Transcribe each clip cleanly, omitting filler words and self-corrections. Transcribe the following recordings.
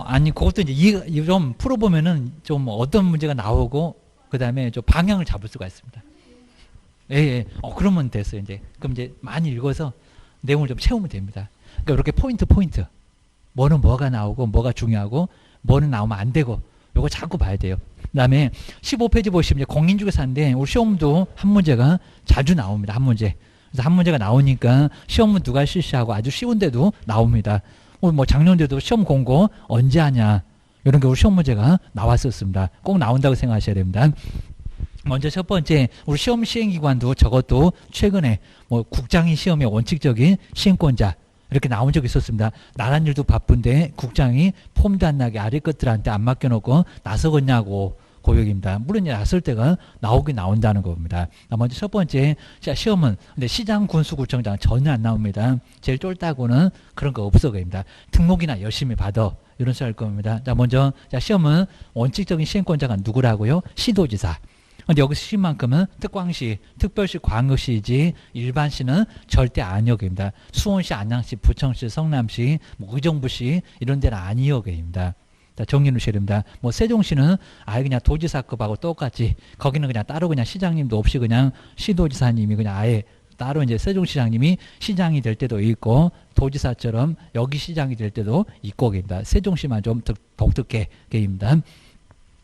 아니, 그것도 이제 좀 풀어보면은 좀 어떤 문제가 나오고, 그 다음에 좀 방향을 잡을 수가 있습니다. 예, 예. 그러면 됐어요, 이제. 그럼 이제 많이 읽어서 내용을 좀 채우면 됩니다. 그러니까 이렇게 포인트. 뭐는 뭐가 나오고, 뭐가 중요하고, 뭐는 나오면 안 되고, 요거 자꾸 봐야 돼요. 그 다음에 15페이지 보시면 이제 공인중개사인데, 우리 시험도 한 문제가 자주 나옵니다, 한 문제. 그래서 한 문제가 나오니까 시험은 누가 실시하고 아주 쉬운데도 나옵니다. 뭐 작년에도 시험 공고 언제 하냐, 이런 게 우리 시험 문제가 나왔었습니다. 꼭 나온다고 생각하셔야 됩니다. 먼저 첫 번째, 우리 시험 시행기관도 저것도 최근에 뭐 국장이 시험의 원칙적인 시행권자 이렇게 나온 적이 있었습니다. 나란 일도 바쁜데 국장이 폼도 안 나게 아래 것들한테 안 맡겨놓고 나서겠냐고 고백입니다. 물론 나설 때가 나오긴 나온다는 겁니다. 먼저 첫 번째, 자, 시험은 근데 시장 군수구청장 전혀 안 나옵니다. 제일 쫄다고는 그런 거 없어 보입니다. 등록이나 열심히 받아 이런 소리 할 겁니다. 자, 먼저 자, 시험은 원칙적인 시행권자가 누구라고요? 시도지사. 근데 여기서 시만큼은 특광시, 특별시, 광역시지 일반시는 절대 아니어입니다. 수원시, 안양시, 부천시, 성남시, 뭐 의정부시 이런 데는 아니어입니다. 정리해 놓으셔야 됩니다. 뭐 세종시는 아예 그냥 도지사급하고 똑같이 거기는 그냥 따로 그냥 시장님도 없이 그냥 시도지사님이 그냥 아예 따로 이제 세종시장님이 시장이 될 때도 있고 도지사처럼 여기 시장이 될 때도 있고입니다. 세종시만 좀 독특해 게입니다.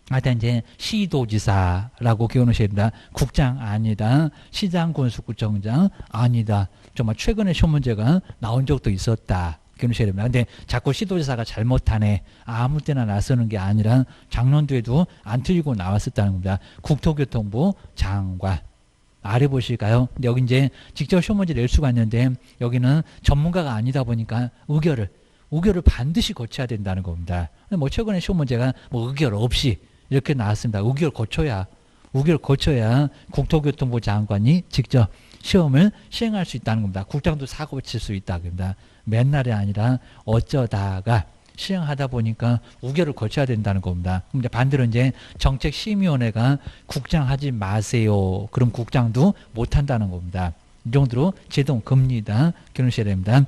하여튼 이제 시도지사라고 기억하셔야 됩니다. 국장 아니다. 시장 군수구청장 아니다. 정말 최근에 시험 문제가 나온 적도 있었다. 기억하셔야 됩니다. 근데 자꾸 시도지사가 잘못하네. 아무 때나 나서는 게 아니라 작년도에도 안 틀리고 나왔었다는 겁니다. 국토교통부 장관. 아래 보실까요? 근데 여기 이제 직접 시험 문제 낼 수가 있는데 여기는 전문가가 아니다 보니까 의결을 반드시 거쳐야 된다는 겁니다. 뭐 최근에 시험 문제가 뭐 의결 없이 이렇게 나왔습니다. 의결 거쳐야 국토교통부 장관이 직접 시험을 시행할 수 있다는 겁니다. 국장도 사고 칠 수 있다. 그럽니다. 맨날이 아니라 어쩌다가 시행하다 보니까 우결을 거쳐야 된다는 겁니다. 그럼 이제 반대로 이제 정책심의위원회가 국장 하지 마세요. 그럼 국장도 못 한다는 겁니다. 이 정도로 제동 금리다. 기억하셔야 됩니다.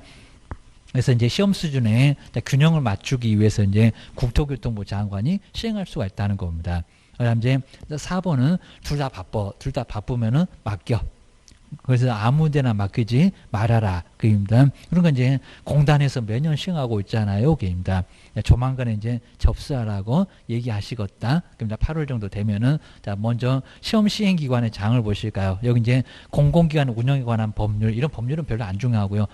그래서 이제 시험 수준에 균형을 맞추기 위해서 이제 국토교통부 장관이 시행할 수가 있다는 겁니다. 그다음 이제 4번은 둘 다 바쁘면은 맡겨. 그래서 아무데나 맡기지 말아라. 그입니다. 그런 건 이제 공단에서 매년 시행하고 있잖아요. 그입니다. 조만간에 이제 접수하라고 얘기하시겠다. 그럼 8월 정도 되면은 자, 먼저 시험 시행 기관의 장을 보실까요? 여기 이제 공공기관 운영에 관한 법률, 이런 법률은 별로 안 중요하고요.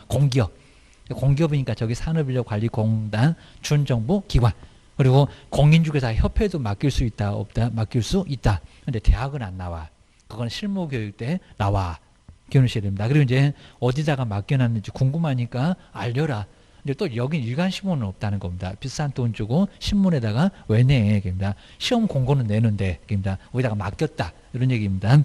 공기업이니까 저기 산업인력관리공단, 준정부 기관, 그리고 공인중개사 협회도 맡길 수 있다, 없다? 맡길 수 있다. 근데 대학은 안 나와. 그건 실무교육 때 나와. 기억하셔야 됩니다. 그리고 이제 어디다가 맡겨놨는지 궁금하니까 알려라. 근데 또 여긴 일간 신문은 없다는 겁니다. 비싼 돈 주고 신문에다가 왜 내? 입니다. 시험 공고는 내는데, 입니다. 어디다가 맡겼다. 이런 얘기입니다.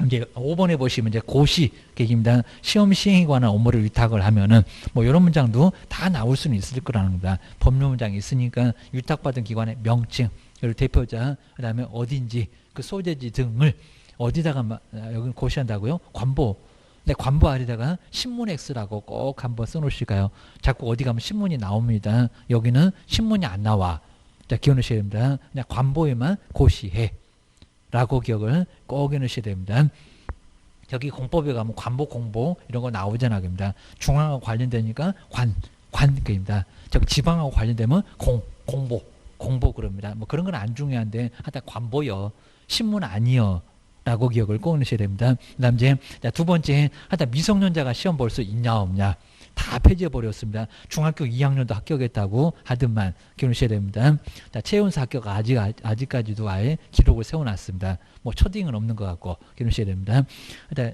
이제 5번에 보시면 이제 고시 계획입니다. 시험 시행에 관한 업무를 위탁을 하면은 뭐 이런 문장도 다 나올 수는 있을 거라는 겁니다. 법률 문장이 있으니까 위탁받은 기관의 명칭, 그리고 대표자, 그다음에 어딘지, 그 소재지 등을 어디다가 여기 고시한다고요? 관보. 근데 관보 아래다가 신문 X라고 꼭 한번 써놓으실까요? 자꾸 어디 가면 신문이 나옵니다. 여기는 신문이 안 나와. 자, 기억하셔야 됩니다. 그냥 관보에만 고시해. 라고 기억을 꼭 해놓으셔야 됩니다. 여기 공법에 가면 관보 공보 이런 거 나오잖아. 그럽니다. 중앙하고 관련되니까 그입니다. 저기 지방하고 관련되면 공보 그럽니다. 뭐 그런 건 안 중요한데 하여튼 관보요. 신문 아니요. 라고 기억을 꼭 넣으셔야 됩니다. 그 다음 이제 두 번째, 하여튼 미성년자가 시험 볼 수 있냐 없냐 다 폐지해버렸습니다. 중학교 2학년도 합격했다고 하더만 기억하셔야 됩니다. 자, 최연소 합격 아직까지도 아예 기록을 세워놨습니다. 뭐 초딩은 없는 것 같고 기억하셔야 됩니다.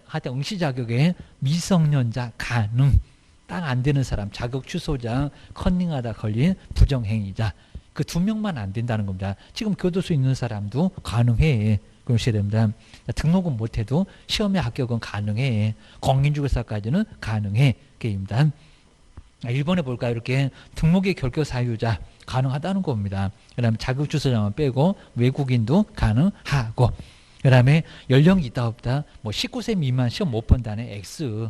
하여튼 응시 자격에 미성년자 가능, 딱 안 되는 사람, 자격 취소자, 컨닝하다 걸린 부정행위자, 그 2명만 안 된다는 겁니다. 지금 교도소 있는 사람도 가능해. 그러셔야 됩니다. 등록은 못해도 시험에 합격은 가능해. 공인중개사까지는 가능해. 게임입니다. 1번에 볼까요? 이렇게 등록의 결격 사유자 가능하다는 겁니다. 그 다음에 자격 주소자만 빼고 외국인도 가능하고, 그 다음에 연령이 있다 없다, 뭐 19세 미만 시험 못 본다네 X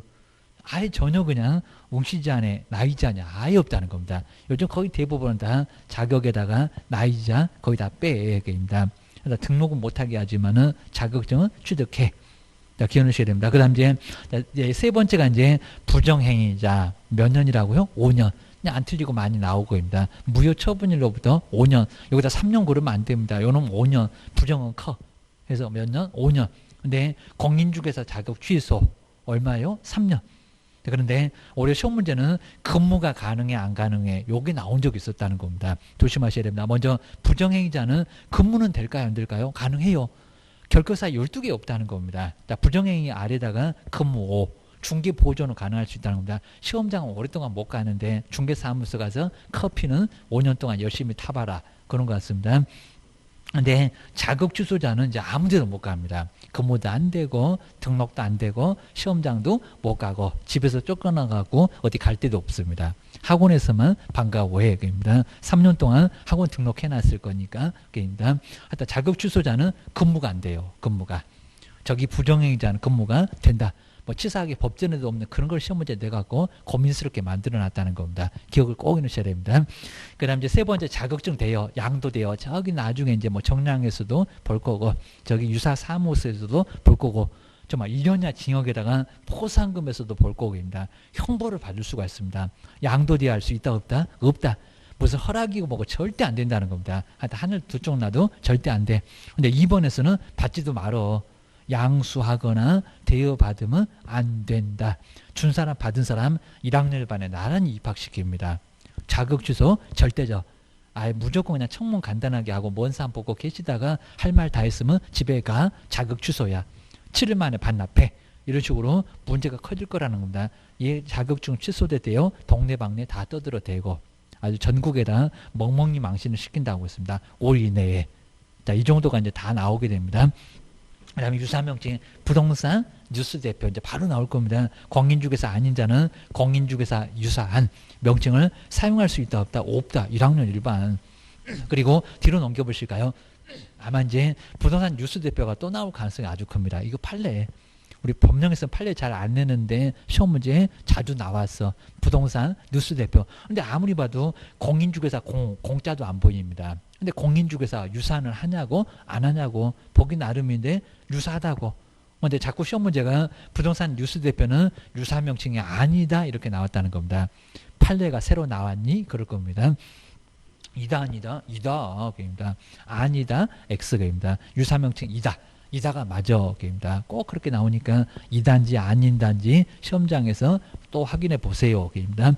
아예 전혀 그냥 웅시자네 나이자냐 아예 없다는 겁니다. 요즘 거의 대부분 다 자격에다가 나이자 거의 다 빼입니다. 그래서 등록은 못하게 하지만은 자격증은 취득해. 자, 기억하셔야 됩니다. 그 다음 이제 세 번째가 이제 부정행위자 몇 년이라고요? 5년. 그냥 안 틀리고 많이 나오고입니다. 무효 처분일로부터 5년. 여기다 3년 고르면 안 됩니다. 요놈 5년. 부정은 커. 그래서 몇 년? 5년. 근데 공인중개사 자격 취소. 얼마요? 3년. 그런데 올해 시험 문제는 근무가 가능해 안 가능해 요게 나온 적이 있었다는 겁니다. 조심하셔야 됩니다. 먼저 부정행위자는 근무는 될까요 안 될까요? 가능해요. 결격사 12개 없다는 겁니다. 자, 부정행위 아래다가 근무 5, 중개 보조는 가능할 수 있다는 겁니다. 시험장은 오랫동안 못 가는데 중개사무소 가서 커피는 5년 동안 열심히 타봐라. 그런 것 같습니다. 근데 자격 취소자는 이제 아무 데도 못 갑니다. 근무도 안 되고 등록도 안 되고 시험장도 못 가고 집에서 쫓겨나가고 어디 갈 데도 없습니다. 학원에서만 방과 후에입니다. 3년 동안 학원 등록해놨을 거니까 입니다. 하여튼 자격 취소자는 근무가 안 돼요. 근무가. 저기 부정행위자는 근무가 된다. 뭐 치사하게 법전에도 없는 그런 걸 시험 문제 내갖고 고민스럽게 만들어놨다는 겁니다. 기억을 꼭 해놓으셔야 됩니다. 그다음 이제 세 번째 자격증 돼요. 양도 돼요. 저기 나중에 이제 뭐 정량에서도 볼 거고 저기 유사 사무소에서도 볼 거고 정말 1년이나 징역에다가 포상금에서도 볼 거고입니다. 형벌을 받을 수가 있습니다. 양도 돼야 할 수 있다 없다? 없다. 무슨 허락이고 뭐고 절대 안 된다는 겁니다. 하여튼 하늘 두 쪽 나도 절대 안 돼. 근데 2번에서는 받지도 말어. 양수하거나 대여받으면 안 된다. 준 사람 받은 사람 1학년 반에 나란히 입학시킵니다. 자격 취소 절대죠. 아예 무조건 그냥 청문 간단하게 하고 먼 산 보고 계시다가 할 말 다 했으면 집에 가. 자격 취소야. 7일 만에 반납해. 이런 식으로 문제가 커질 거라는 겁니다. 얘 자격증 취소됐대요. 동네방네 다 떠들어대고 아주 전국에다 멍멍이 망신을 시킨다고 했습니다. 5일 이내에. 자, 이 정도가 이제 다 나오게 됩니다. 그 다음에 유사명칭 부동산 뉴스 대표 이제 바로 나올 겁니다. 공인중개사 아닌 자는 공인중개사 유사한 명칭을 사용할 수 있다 없다? 없다. 1학년 일반. 그리고 뒤로 넘겨보실까요? 아마 이제 부동산 뉴스 대표가 또 나올 가능성이 아주 큽니다. 이거 판례. 우리 법령에서 판례 잘 안 내는데 시험 문제에 자주 나왔어. 부동산 뉴스 대표. 근데 아무리 봐도 공인중개사 공짜도 안 보입니다. 근데 공인중개사 유사는 하냐고 안 하냐고 보기 나름인데 유사하다고. 근데 자꾸 시험 문제가 부동산 뉴스 대표는 유사 명칭이 아니다 이렇게 나왔다는 겁니다. 판례가 새로 나왔니? 그럴 겁니다. 이다 아니다? 이다. 입니다. 아니다. X입니다. 유사 명칭 이다. 이다가 맞아. 입니다. 꼭 그렇게 나오니까 이단지 아닌단지 시험장에서 또 확인해 보세요. 입니다.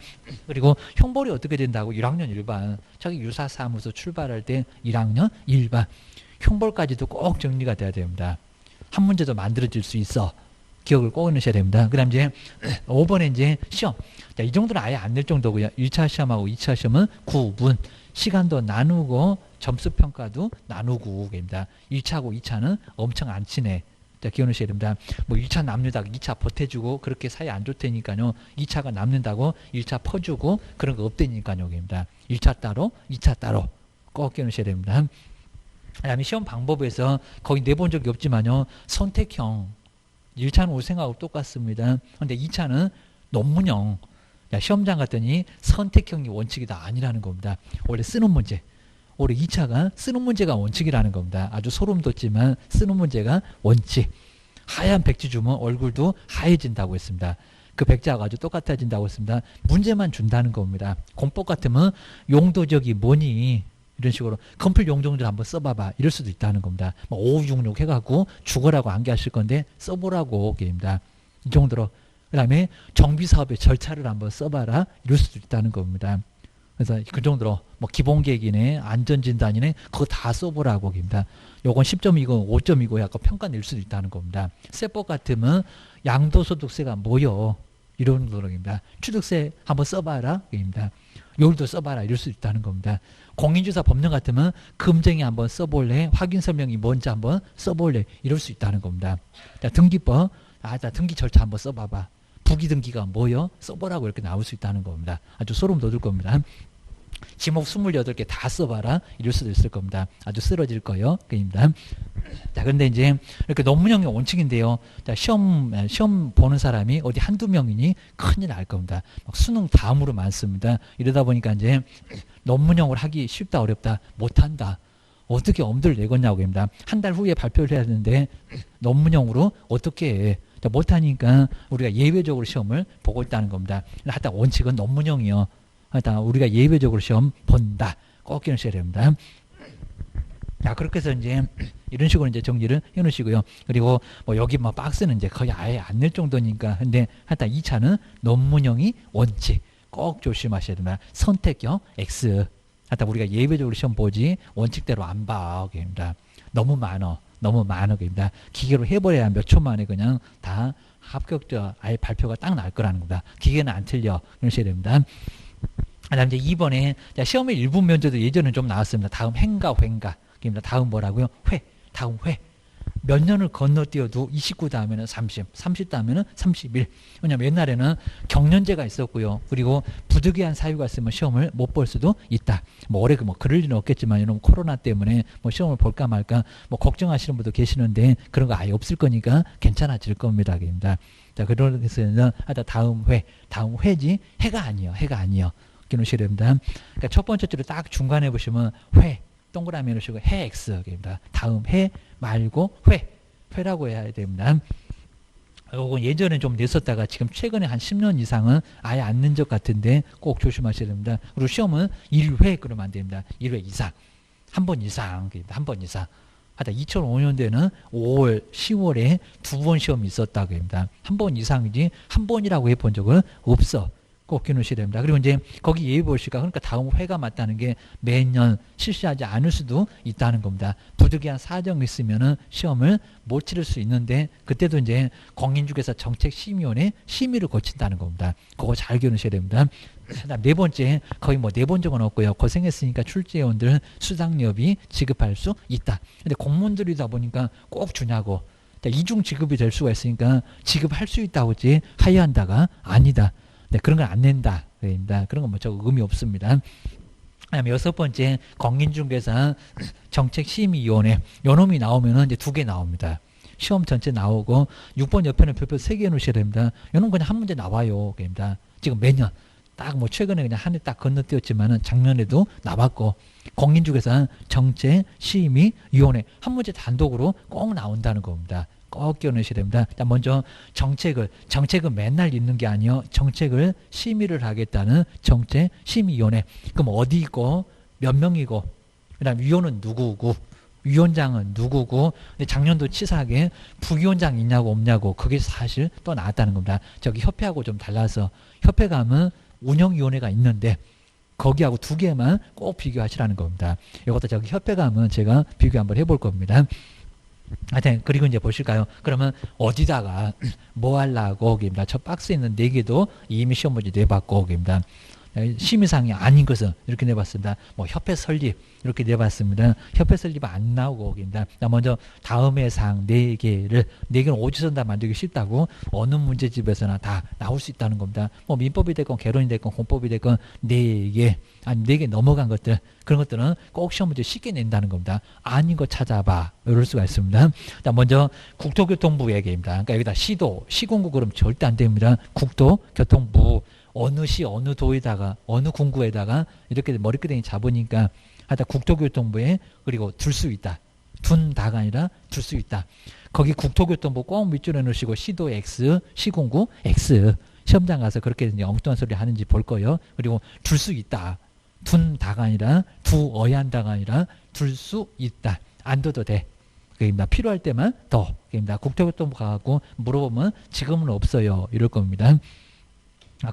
그리고 형벌이 어떻게 된다고? 1학년 일반. 자기 유사사무소 출발할 때 1학년 일반. 형벌까지도 꼭 정리가 돼야 됩니다. 한 문제도 만들어질 수 있어. 기억을 꼭 해놓으셔야 됩니다. 그 다음 이제 5번에 이제 시험. 자, 이 정도는 아예 안 낼 정도고요. 1차 시험하고 2차 시험은 구분. 시간도 나누고 점수평가도 나누고 입니다. 1차하고 2차는 엄청 안 친해. 자, 기억하셔야 됩니다. 뭐 1차 남는다고 2차 보태주고 그렇게 사이 안 좋다니까요. 2차가 남는다고 1차 퍼주고 그런 거 없다니까요. 입니다. 1차 따로 2차 따로 꼭 기억하셔야 됩니다. 그 다음에 시험 방법에서 거의 내본 적이 없지만요. 선택형. 1차는 우생하고 똑같습니다. 근데 2차는 논문형. 야, 시험장 갔더니 선택형이 원칙이다 아니라는 겁니다. 원래 쓰는 문제. 올해 2차가 쓰는 문제가 원칙이라는 겁니다. 아주 소름 돋지만 쓰는 문제가 원칙. 하얀 백지 주면 얼굴도 하얘진다고 했습니다. 그 백지하고 아주 똑같아진다고 했습니다. 문제만 준다는 겁니다. 공법 같으면 용도적이 뭐니? 이런 식으로 컴플 용종들 한번 써봐봐. 이럴 수도 있다는 겁니다. 뭐 5566 해갖고 죽어라고 암기하실 건데 써보라고 입니다. 이 정도로. 그 다음에 정비사업의 절차를 한번 써봐라. 이럴 수도 있다는 겁니다. 그래서 그 정도로 뭐 기본계획이네 안전진단이네 그거 다 써보라고 입니다. 요건 10점이고 5점이고 약간 평가 낼 수도 있다는 겁니다. 세법 같으면 양도소득세가 뭐요? 이런 거입니다. 취득세 한번 써봐라. 입니다. 요일도 써봐라. 이럴 수 있다는 겁니다. 공인중개사 법령 같으면 금쟁이 한번 써볼래? 확인 설명이 뭔지 한번 써볼래? 이럴 수 있다는 겁니다. 자, 등기법. 자, 등기 절차 한번 써봐봐. 부기등기가 뭐요? 써보라고 이렇게 나올 수 있다는 겁니다. 아주 소름 돋을 겁니다. 지목 28개 다 써봐라. 이럴 수도 있을 겁니다. 아주 쓰러질 거예요. 그입니다. 자, 근데 이제 이렇게 논문형의 원칙인데요. 자, 시험 보는 사람이 어디 한두 명이니 큰일 날 겁니다. 막 수능 다음으로 많습니다. 이러다 보니까 이제 논문형을 하기 쉽다, 어렵다, 못한다. 어떻게 엄두를 내겠냐고 합니다. 한 달 후에 발표를 해야 되는데 논문형으로 어떻게 해. 자, 못하니까 우리가 예외적으로 시험을 보고 있다는 겁니다. 하여튼 원칙은 논문형이요. 하여튼 우리가 예외적으로 시험 본다. 꼭 기억하셔야 됩니다. 자, 그렇게 해서 이제 이런 식으로 이제 정리를 해 놓으시고요. 그리고 뭐 여기 뭐 박스는 이제 거의 아예 안 낼 정도니까. 근데 하여튼 2차는 논문형이 원칙. 꼭 조심하셔야 됩니다. 선택형 X. 하여튼 우리가 예외적으로 시험 보지 원칙대로 안 봐. 그입니다. 너무 많어. 너무 많어. 그입니다. 기계로 해버려야 몇 초 만에 그냥 다 합격자 아예 발표가 딱 날 거라는 겁니다. 기계는 안 틀려. 그러셔야 됩니다. 그다음 이제 2번에 시험의 일부 면제도 예전에 좀 나왔습니다. 다음 행가, 횡가. 다음 뭐라고요? 회. 다음 회. 몇 년을 건너뛰어도 29 다음에는 30, 30 다음에는 31. 왜냐면 옛날에는 경련제가 있었고요. 그리고 부득이한 사유가 있으면 시험을 못 볼 수도 있다. 뭐 올해 뭐 그럴 일은 없겠지만 이런 코로나 때문에 뭐 시험을 볼까 말까 뭐 걱정하시는 분도 계시는데 그런 거 아예 없을 거니까 괜찮아질 겁니다. 입니다. 자, 그래서는 하다 다음 회, 다음 회지 해가 아니요, 해가 아니요. 기억하셔야 됩니다. 그러니까 첫 번째 줄을 딱 중간에 보시면 회. 동그라미 놓으시고 해 X입니다. 다음 해 말고 회라고 해야 됩니다. 이건 예전에 좀 냈었다가 지금 최근에 한 10년 이상은 아예 안 낸 적 같은데 꼭 조심하셔야 됩니다. 그리고 시험은 1회 그러면 안 됩니다. 1회 이상. 한 번 이상. 한 번 이상. 하다 2005년대는 5월, 10월에 2번 시험이 있었다고 합니다. 한 번 이상이지 한 번이라고 해본 적은 없어. 꼭 기억하셔야 됩니다. 그리고 이제 거기 예의 보시까 그러니까 다음 회가 맞다는 게 매년 실시하지 않을 수도 있다는 겁니다. 부득이한 사정이 있으면은 시험을 못 치를 수 있는데 그때도 이제 공인중개사 정책심의원회 심의를 거친다는 겁니다. 그거 잘 기억하셔야 됩니다. 그다음 네 번째 거의 뭐 네 번 적은 없고요. 고생했으니까 출제원들 수당료비 지급할 수 있다. 근데 공무원들이다 보니까 꼭 주냐고. 이중 지급이 될 수가 있으니까 지급할 수 있다고 하지 하야한다가 아니다. 네, 그런 건 안 낸다. 그런 건 뭐 저 의미 없습니다. 그다음에 여섯 번째 공인중개사 정책심의위원회 요놈이 나오면은 이제 2개 나옵니다. 시험 전체 나오고 6번 옆에는 별표 3개 놓으셔야 됩니다. 요놈 그냥 한 문제 나와요. 그입니다. 지금 매년 딱 뭐 최근에 그냥 한 해 딱 건너뛰었지만은 작년에도 나왔고 공인중개사 정책심의위원회 한 문제 단독으로 꼭 나온다는 겁니다. 꼭 기억하셔야 됩니다. 먼저 정책은 맨날 있는 게 아니요. 정책을 심의를 하겠다는 정책심의위원회. 그럼 어디 있고 몇 명이고 그다음 위원은 누구고 위원장은 누구고 근데 작년도 치사하게 부위원장 있냐고 없냐고 그게 사실 또 나왔다는 겁니다. 저기 협회하고 좀 달라서 협회 가면 운영위원회가 있는데 거기하고 2개만 꼭 비교하시라는 겁니다. 이것도 저기 협회 가면 제가 비교 한번 해볼 겁니다. 하여튼 그리고 이제 보실까요? 그러면 어디다가 뭐 하려고 거기입니다. 첫 박스에 있는 4개도 이미 시험 문제 내봤고 거기입니다. 심의상이 아닌 것은 이렇게 내봤습니다. 뭐 협회 설립 이렇게 내봤습니다. 협회 설립 안 나오고 거기입니다. 먼저 다음의 상 4개는 오지선 다 만들기 쉽다고 어느 문제집에서나 다 나올 수 있다는 겁니다. 뭐 민법이 됐건 개론이 됐건 공법이 됐건 4개 아니 4개 넘어간 것들 그런 것들은 꼭 시험 문제 쉽게 낸다는 겁니다. 아닌 거 찾아봐 이럴 수가 있습니다. 먼저 국토교통부 얘기입니다. 그러니까 여기다 시도 시군구 그러면 절대 안 됩니다. 국토교통부 어느 시 어느 도에다가 어느 군구에다가 이렇게 머리끄댕이 잡으니까 하여튼 국토교통부에 그리고 둘 수 있다. 둔다가 아니라 둘 수 있다. 거기 국토교통부 꼭 밑줄에 넣으시고 시도 X, 시군구 X. 시험장 가서 그렇게 이제 엉뚱한 소리 하는지 볼 거예요. 그리고 둘 수 있다. 둔다가 아니라 두어야 한다가 아니라 둘 수 있다. 안 둬도 돼. 그입니다. 필요할 때만 더. 그입니다. 국토교통부 가고 물어보면 지금은 없어요. 이럴 겁니다.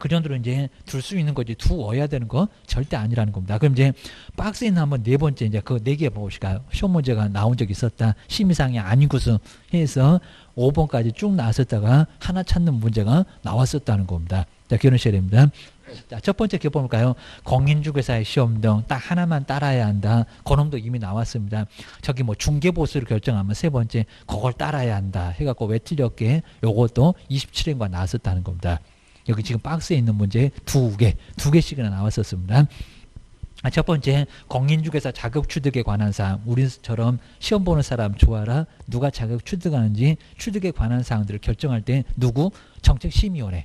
그 정도로 이제 둘 수 있는 거지 두어야 되는 거 절대 아니라는 겁니다. 그럼 이제 박스에 있는 한번 4번째 이제 그 4개 보실까요? 시험 문제가 나온 적이 있었다. 심의상이 아닌 것은 해서 5번까지 쭉 나왔었다가 하나 찾는 문제가 나왔었다는 겁니다. 자, 기억하셔야 됩니다. 자, 첫 번째 기억 볼까요? 공인중개사의 시험 등 딱 하나만 따라야 한다. 그놈도 이미 나왔습니다. 저기 뭐 중개보수를 결정하면 3번째 그걸 따라야 한다. 해갖고 왜 틀렸게 요것도 27회가 나왔었다는 겁니다. 여기 지금 박스에 있는 문제 2개씩이나 나왔었습니다. 첫 번째, 공인중개사 자격 취득에 관한 사항. 우리처럼 시험 보는 사람 좋아라. 누가 자격 취득하는지 취득에 관한 사항들을 결정할 때 누구? 정책심의위원회.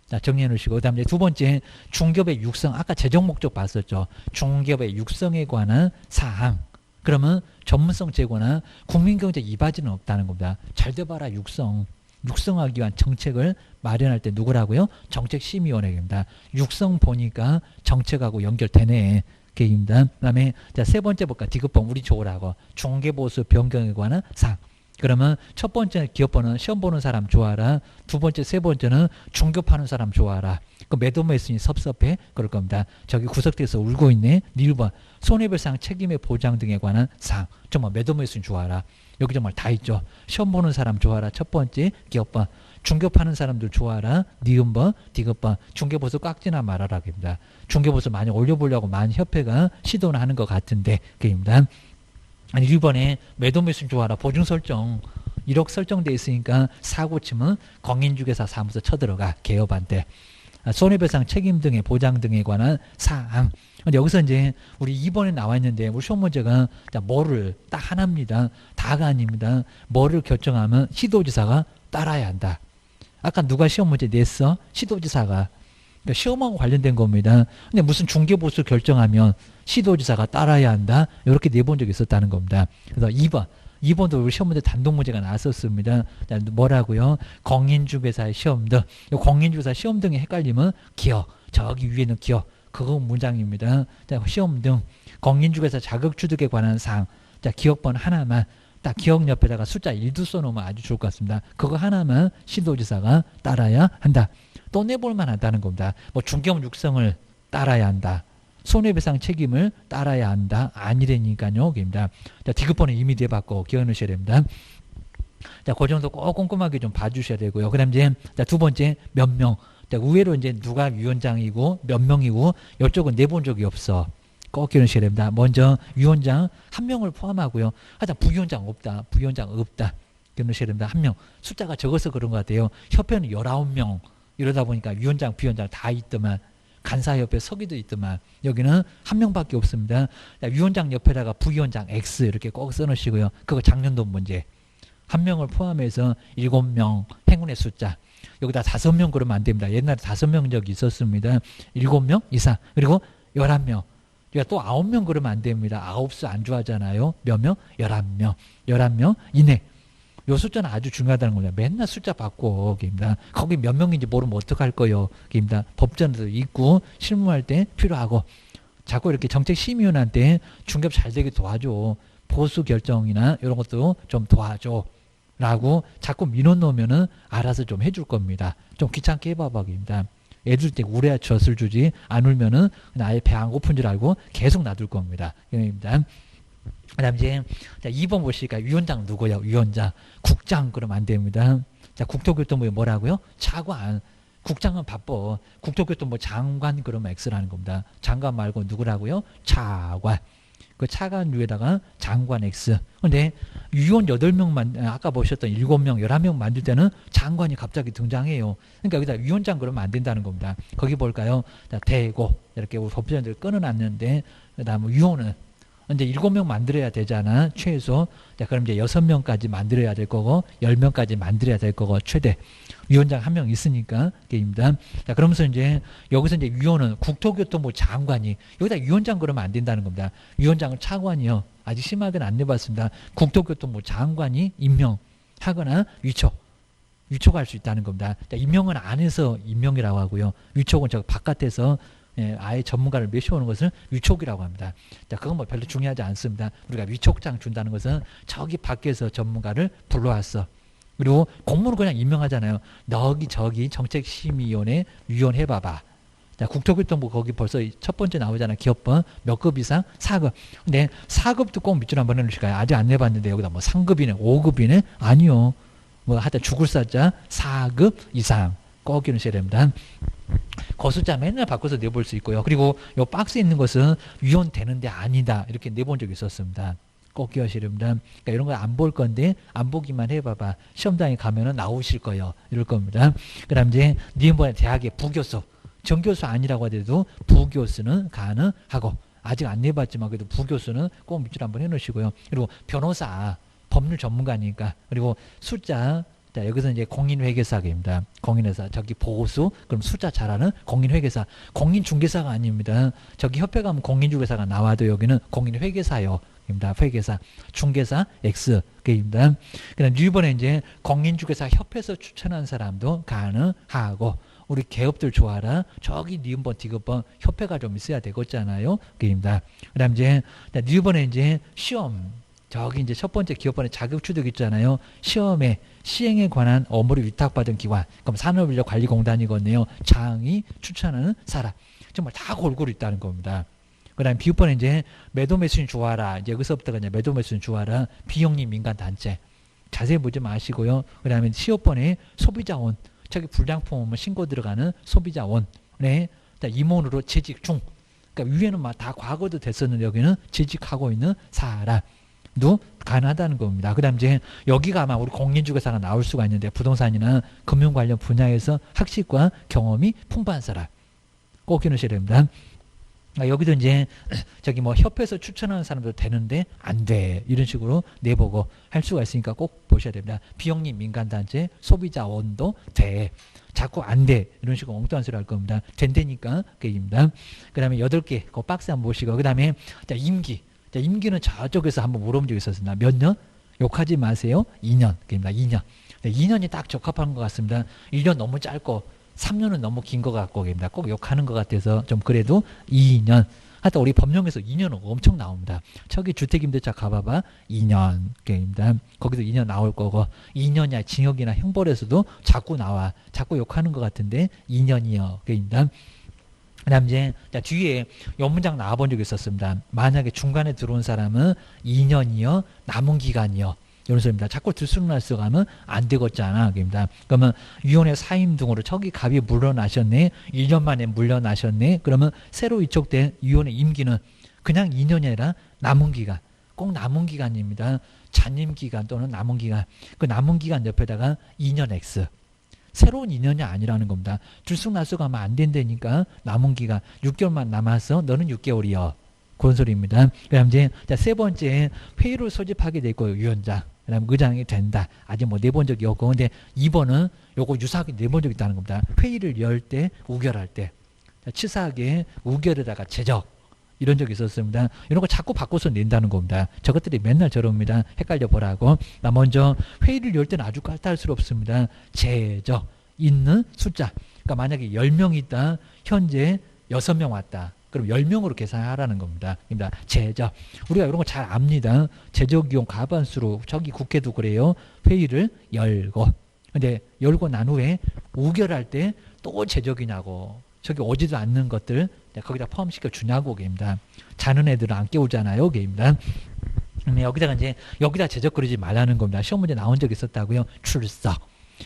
자, 정리해 놓으시고. 그 다음에 두 번째, 중개업의 육성. 아까 재정 목적 봤었죠. 중개업의 육성에 관한 사항. 그러면 전문성 제고나 국민경제 이바지는 없다는 겁니다. 잘 돼봐라, 육성. 육성하기 위한 정책을 마련할 때 누구라고요? 정책심의위원회입니다. 육성 보니까 정책하고 연결되네. 계획입니다. 그 다음에 세 번째 볼까? 디귿번 우리 좋으라고. 중개보수 변경에 관한 사항. 그러면 첫 번째 기업번은 시험 보는 사람 좋아라. 두 번째, 세 번째는 중개 파는 사람 좋아라. 그 매도매 있으니 섭섭해? 그럴 겁니다. 저기 구석대에서 울고 있네. 1번 손해배상 책임의 보장 등에 관한 사항. 정말 매도매 있으니 좋아라. 여기 정말 다 있죠. 시험 보는 사람 좋아라. 첫 번째 기업번. 중개 파는 사람들 좋아라. 니은번, 디귿번. 중개보수 꽉지나 말아라. 입니다. 중개보수 많이 올려보려고 많은 협회가 시도는 하는 것 같은데. 그입니다. 아니, 1번에 매도매수 좋아라. 보증 설정. 1억 설정돼 있으니까 사고 치면 공인중개사 사무소 쳐들어가. 개업한테. 손해배상 책임 등의 보장 등에 관한 사항. 근데 여기서 이제 우리 2번에 나와 있는데 우리 시험 문제가 뭐를 딱 하나입니다. 다가 아닙니다. 뭐를 결정하면 시도지사가 따라야 한다. 아까 누가 시험 문제 냈어? 시도지사가. 그러니까 시험하고 관련된 겁니다. 근데 무슨 중개보수 결정하면 시도지사가 따라야 한다. 이렇게 내본 적이 있었다는 겁니다. 그래서 2번도 우리 시험 문제 단독 문제가 나왔었습니다. 뭐라고요? 공인중개사의 시험 등. 공인중개사 시험 등이 헷갈리면 기억. 저기 위에는 기억. 그거 문장입니다. 자, 시험 등 공인중개사 자격 취득에 관한 사항. 자, 기억번 하나만 딱 기억 옆에다가 숫자 1도 써놓으면 아주 좋을 것 같습니다. 그거 하나만 시도지사가 따라야 한다. 또 내볼 만하다는 겁니다. 뭐 중개업 육성을 따라야 한다. 손해배상 책임을 따라야 한다. 아니라니까요. 입니다. 자, 디귿번은 이미 돼봤고 기억 넣으셔야 됩니다. 자, 그 정도 꼭 꼼꼼하게 좀 봐주셔야 되고요. 그 다음 이제 두 번째 몇 명. 자, 의외로 이제 누가 위원장이고 몇 명이고 이쪽은 내본 적이 없어. 꼭 기억하셔야 됩니다. 먼저 위원장 한 명을 포함하고요. 하여튼 부위원장 없다. 부위원장 없다. 기억하셔야 됩니다. 한 명. 숫자가 적어서 그런 것 같아요. 협회는 19명. 이러다 보니까 위원장, 부위원장 다 있더만. 간사협회 서기도 있더만. 여기는 한 명밖에 없습니다. 자, 위원장 옆에다가 부위원장 X 이렇게 꼭 써놓으시고요. 그거 작년도 문제. 한 명을 포함해서 7명 행운의 숫자. 여기다 5명 그러면 안 됩니다. 옛날에 5명 적이 있었습니다. 7명 이상. 그리고 11명. 또 9명 그러면 안 됩니다. 9수 안 좋아하잖아요. 몇 명? 11명. 11명 이내. 요 숫자는 아주 중요하다는 겁니다. 맨날 숫자 바꿔. 입니다. 거기 몇 명인지 모르면 어떡할 거요. 입니다. 법전에도 있고 실무할 때 필요하고. 자꾸 이렇게 정책심의위원한테 중개업 잘 되게 도와줘. 보수 결정이나 이런 것도 좀 도와줘. 라고 자꾸 민원 넣으면은 알아서 좀 해줄 겁니다. 좀 귀찮게 해봐봐입니다. 애들 때 우려야 젖을 주지 안 울면은 아예 배 안 고픈 줄 알고 계속 놔둘 겁니다. 입니다. 그 다음 이제 2번 보시니까 위원장 누구야? 위원장. 국장 그러면 안 됩니다. 자, 국토교통부에 뭐라고요? 차관. 국장은 바빠. 국토교통부 장관 그러면 X라는 겁니다. 장관 말고 누구라고요? 차관. 그 차관 위에다가 장관 X. 근데 위원 8명 아까 보셨던 7명, 11명 만들 때는 장관이 갑자기 등장해요. 그러니까 여기다 위원장 그러면 안 된다는 겁니다. 거기 볼까요? 자, 대고 이렇게 법전들 끊어놨는데 그다음 위원은 이제 7명 만들어야 되잖아. 최소. 자, 그럼 이제 6명까지 만들어야 될 거고 10명까지 만들어야 될 거고 최대. 위원장 1명 있으니까 게임입니다. 자, 그러면서 이제 여기서 이제 위원은 국토교통부 장관이 여기다 위원장 그러면 안 된다는 겁니다. 위원장은 차관이요. 아직 심하게는 안 내봤습니다. 국토교통부 장관이 임명하거나 위촉할 수 있다는 겁니다. 자, 임명은 안에서 임명이라고 하고요. 위촉은 저 바깥에서 아예 전문가를 모셔오는 것을 위촉이라고 합니다. 자, 그건 뭐 별로 중요하지 않습니다. 우리가 위촉장 준다는 것은 저기 밖에서 전문가를 불러왔어. 그리고 공무는 그냥 임명하잖아요. 너기 저기 정책심의위원회 위원 해봐봐. 자, 국토교통부 거기 벌써 첫 번째 나오잖아요. 기업번 몇 급 이상? 4급. 근데 4급도 꼭 밑줄 한번 해놓으실까요? 아직 안 내봤는데 여기다 뭐 3급이네, 5급이네? 아니요. 뭐 하여튼 죽을 사자 4급 이상. 꼭 기억하셔야 됩니다. 그 숫자 맨날 바꿔서 내볼 수 있고요. 그리고 요 박스에 있는 것은 위원 되는데 아니다. 이렇게 내본 적이 있었습니다. 꼭 기억하셔야 됩니다. 그러니까 이런 거 안 볼 건데 안 보기만 해봐봐. 시험장에 가면은 나오실 거예요. 이럴 겁니다. 그 다음 이제 니은번에 대학의 부교수. 정교수 아니라고 하더라도 부교수는 가능하고 아직 안 내봤지만 그래도 부교수는 꼭 밑줄 한번 해놓으시고요. 그리고 변호사, 법률 전문가니까. 그리고 숫자, 자, 여기서 이제 공인회계사입니다. 공인회사. 저기 보수, 그럼 숫자 잘하는 공인회계사. 공인중개사가 아닙니다. 저기 협회 가면 공인중개사가 나와도 여기는 공인회계사요. 입니다. 회계사, 중개사, X. 입니다. 그 다음 이번에 이제 공인중개사 협회에서 추천한 사람도 가능하고, 우리 개업들 좋아라. 저기 니은번, 디귿번 협회가 좀 있어야 되겠잖아요. 입니다. 그 다음 이제, 이번에 이제 시험. 저기 이제 첫 번째 기업번에 자격취득 있잖아요. 시험에 시행에 관한 업무를 위탁받은 기관. 그럼 산업인력관리공단이거든요. 장이 추천하는 사람. 정말 다 골고루 있다는 겁니다. 그 다음에 비읍번에 이제 매도매수인 좋아라. 이제 여기서부터가 이제 매도매수인 좋아라. 비영리 민간단체. 자세히 보지 마시고요. 그 다음에 시업번에 소비자원. 저기 불량품 신고 들어가는 소비자원. 네. 임원으로 재직 중. 그러니까 위에는 막 다 과거도 됐었는데 여기는 재직하고 있는 사람. 도 가능하다는 겁니다. 그 다음 이제 여기가 아마 우리 공인중개사가 나올 수가 있는데 부동산이나 금융 관련 분야에서 학식과 경험이 풍부한 사람 꼭 기억하셔야 됩니다. 여기도 이제 저기 뭐 협회에서 추천하는 사람도 되는데 안 돼. 이런 식으로 내보고 할 수가 있으니까 꼭 보셔야 됩니다. 비영리 민간단체 소비자원도 돼. 자꾸 안 돼. 이런 식으로 엉뚱한 소리 할 겁니다. 된다니까 그입니다. 그 다음에 8개 그 박스 한번 보시고 그 다음에 임기. 자, 임기는 저쪽에서 한번 물어본 적이 있었습니다. 몇 년? 욕하지 마세요. 2년. 그입니다. 2년. 2년이 딱 적합한 것 같습니다. 1년 너무 짧고 3년은 너무 긴 것 같고 그입니다. 꼭 욕하는 것 같아서 좀 그래도 2년. 하여튼 우리 법령에서 2년은 엄청 나옵니다. 저기 주택임대차 가봐봐. 2년. 그입니다. 거기도 2년 나올 거고 2년이야 징역이나 형벌에서도 자꾸 나와. 자꾸 욕하는 것 같은데 2년이요. 그입니다. 그 다음 이제 뒤에 요 문장 나와본 적이 있었습니다. 만약에 중간에 들어온 사람은 2년이요 남은 기간이요 이런 소리입니다. 자꾸 들쑥날쑥 하면 안 되겠잖아. 그입니다. 그러면 위원회 사임 등으로 저기 갑이 물러나셨네. 1년 만에 물러나셨네. 그러면 새로 위촉된 위원회 임기는 그냥 2년이 아니라 남은 기간. 꼭 남은 기간입니다. 잔임 기간 또는 남은 기간. 그 남은 기간 옆에다가 2년 X. 새로운 2년이 아니라는 겁니다. 들쑥날쑥 하면 안 된다니까 남은 기간 6개월만 남았어. 너는 6개월이요. 그런 소리입니다. 그 다음 이제 세 번째 회의를 소집하게 될 거예요. 위원장. 그 다음 의장이 된다. 아직 뭐 내본 적이 없고 근데 2번은 요거 유사하게 내본 적이 있다는 겁니다. 회의를 열 때 우결할 때 치사하게 우결에다가 제적 이런 적이 있었습니다. 이런 거 자꾸 바꿔서 낸다는 겁니다. 저것들이 맨날 저럽니다. 헷갈려 보라고. 먼저 회의를 열 때는 아주 까탈스럽습니다. 제적 있는 숫자. 그러니까 만약에 10명 있다. 현재 6명 왔다. 그럼 10명으로 계산하라는 겁니다. 제적. 우리가 이런 거 잘 압니다. 제적이용 가반수로 저기 국회도 그래요. 회의를 열고. 근데 열고 난 후에 우결할 때 또 제적이냐고. 저기 오지도 않는 것들 거기다 포함시켜 주냐고 게입니다. 자는 애들은 안 깨우잖아요. 게입니다. 여기다가 이제 여기다 제적 그리지 말라는 겁니다. 시험 문제 나온 적 있었다고요. 출석.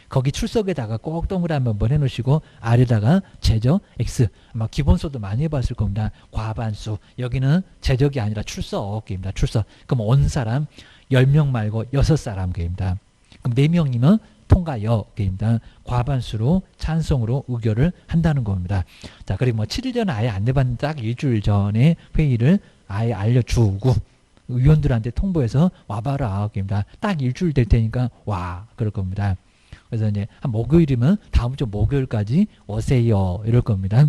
거기 출석에다가 꼭 동그라미 한번 해놓으시고 아래다가 제적 X. 아마 기본서도 많이 해봤을 겁니다. 과반수. 여기는 제적이 아니라 출석입니다. 출석. 그럼 온 사람 10명 말고 6사람 게입니다. 그럼 4명이면 통과요. 게입니다. 과반수로 찬성으로 의결을 한다는 겁니다. 자, 그리고 뭐 7일 전에 아예 안 내봤는데 딱 일주일 전에 회의를 아예 알려주고 의원들한테 통보해서 와봐라. 게입니다. 딱 일주일 될 테니까 와. 그럴 겁니다. 그래서 이제 한 목요일이면 다음 주 목요일까지 오세요. 이럴 겁니다.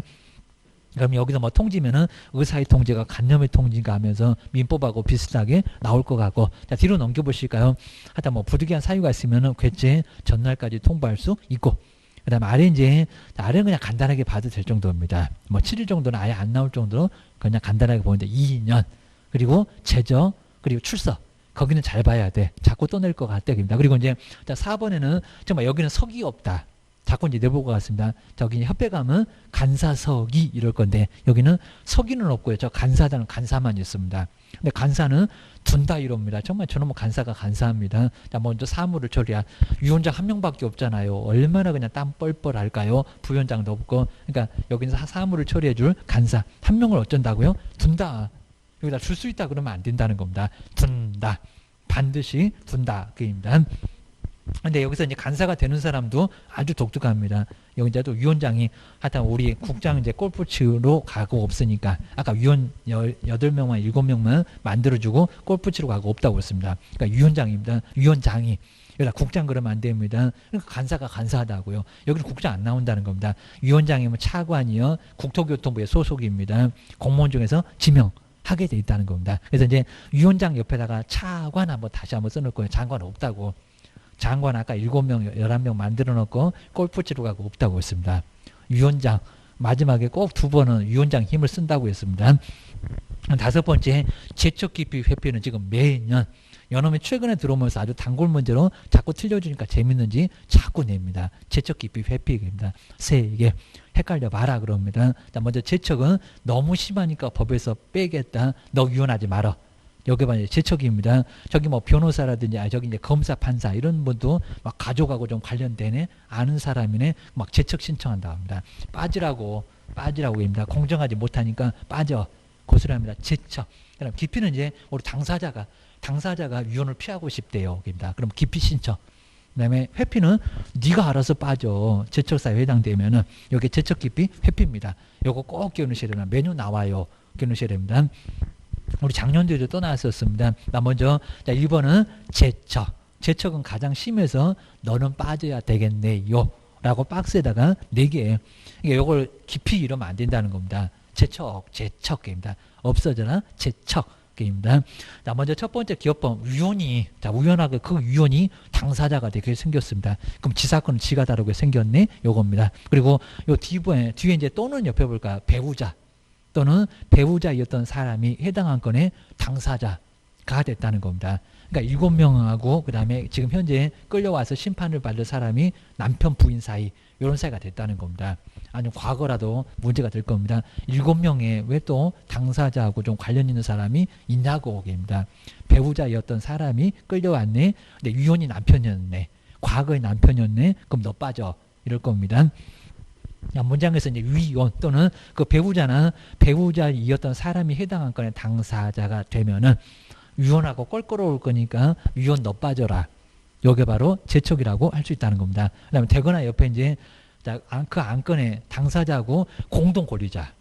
그럼 여기서 뭐 통지면은 의사의 통지가 간염의 통지가 하면서 민법하고 비슷하게 나올 것 같고. 자, 뒤로 넘겨보실까요? 하여튼 뭐 부득이한 사유가 있으면은 괴체 전날까지 통보할 수 있고. 그 다음에 아래 이제, 아래는 그냥 간단하게 봐도 될 정도입니다. 뭐 7일 정도는 아예 안 나올 정도로 그냥 간단하게 보는데 2년. 그리고 제적, 그리고 출석. 거기는 잘 봐야 돼. 자꾸 떠낼 것 같다. 그리고 이제, 자, 4번에는 정말 여기는 석이 없다. 자꾸 이제 내보고 갔습니다. 저기 협회 가면 간사석이 이럴 건데 여기는 석이는 없고요. 저 간사단은 간사만 있습니다. 근데 간사는 둔다 이럽니다. 정말 저놈의 간사가 간사합니다. 자, 먼저 사무를 처리한 위원장 한 명밖에 없잖아요. 얼마나 그냥 땀 뻘뻘 할까요? 부위원장도 없고. 그러니까 여기는 사무를 처리해 줄 간사 한 명을 어쩐다고요? 둔다. 여기다 줄 수 있다 그러면 안 된다는 겁니다. 둔다. 반드시 둔다. 그입니다. 근데 여기서 이제 간사가 되는 사람도 아주 독특합니다. 여기 이제 또 위원장이 하여튼 우리 국장 이제 골프 치러 가고 없으니까 아까 위원 8명만 7명만 만들어주고 골프 치러 가고 없다고 했습니다. 그러니까 위원장입니다. 위원장이. 여기다 국장 그러면 안 됩니다. 그러니까 간사가 간사하다고요. 여기는 국장 안 나온다는 겁니다. 위원장이면 차관이요. 국토교통부의 소속입니다. 공무원 중에서 지명하게 돼 있다는 겁니다. 그래서 이제 위원장 옆에다가 차관 한번 다시 한번 써놓을 거예요. 장관 없다고. 장관 아까 7명, 11명 만들어 놓고 골프 치러 가고 없다고 했습니다. 위원장 마지막에 꼭 2번은 위원장 힘을 쓴다고 했습니다. 5번째 재척 기피 회피는 지금 매년 여놈이 최근에 들어오면서 아주 단골 문제로 자꾸 틀려주니까 재밌는지 자꾸 냅니다. 재척 기피 회피입니다. 3개 헷갈려 봐라 그럽니다. 자, 먼저 재척은 너무 심하니까 법에서 빼겠다. 너 위원하지 마라. 여기 봐, 재척입니다. 저기 뭐 변호사라든지, 저기 이제 검사, 판사 이런 분도 막 가족하고 좀 관련되네, 아는 사람이네, 막 재척 신청한다 합니다. 빠지라고입니다. 공정하지 못하니까 빠져. 고소합니다. 재척. 그럼 기피는 이제 우리 당사자가 위원을 피하고 싶대요. 입니다. 그럼 기피 신청. 그다음에 회피는 네가 알아서 빠져. 재척사유에 해당되면은 여기 재척 기피 회피입니다. 요거 꼭 기억하셔야 됩니다. 메뉴 나와요. 기억하셔야 됩니다. 우리 작년도에도 또 나왔었습니다. 나 먼저 자 1번은 재척. 재척은 가장 심해서 너는 빠져야 되겠네요. 라고 박스에다가 4개예요. 그러니까 요걸 깊이 이러면 안 된다는 겁니다. 재척입니다. 없어져라. 재척입니다. 자, 먼저 첫 번째 기업법 위원이 우연하게 그 위원이 당사자가 되게 생겼습니다. 그럼 지사건은 지가 다르게 생겼네. 요겁니다. 그리고 요 뒤에 이제 또는 옆에 볼까요? 배우자. 또는 배우자였던 사람이 해당한 건의 당사자가 됐다는 겁니다. 그러니까 7명하고 그 다음에 지금 현재 끌려와서 심판을 받을 사람이 남편 부인 사이 이런 사이가 됐다는 겁니다. 아니면 과거라도 문제가 될 겁니다. 7명에 왜 또 당사자하고 좀 관련 있는 사람이 있냐고 입니다. 배우자였던 사람이 끌려왔네. 근데 위원이 남편이었네. 과거의 남편이었네. 그럼 너 빠져. 이럴 겁니다. 문장에서 이제 위원 또는 그 배우자이었던 사람이 해당한 건의 당사자가 되면은 위원하고 껄끄러울 거니까 위원 너 빠져라. 요게 바로 재척이라고 할 수 있다는 겁니다. 그 다음에 되거나 옆에 이제 그 안건의 당사자하고 공동 권리자,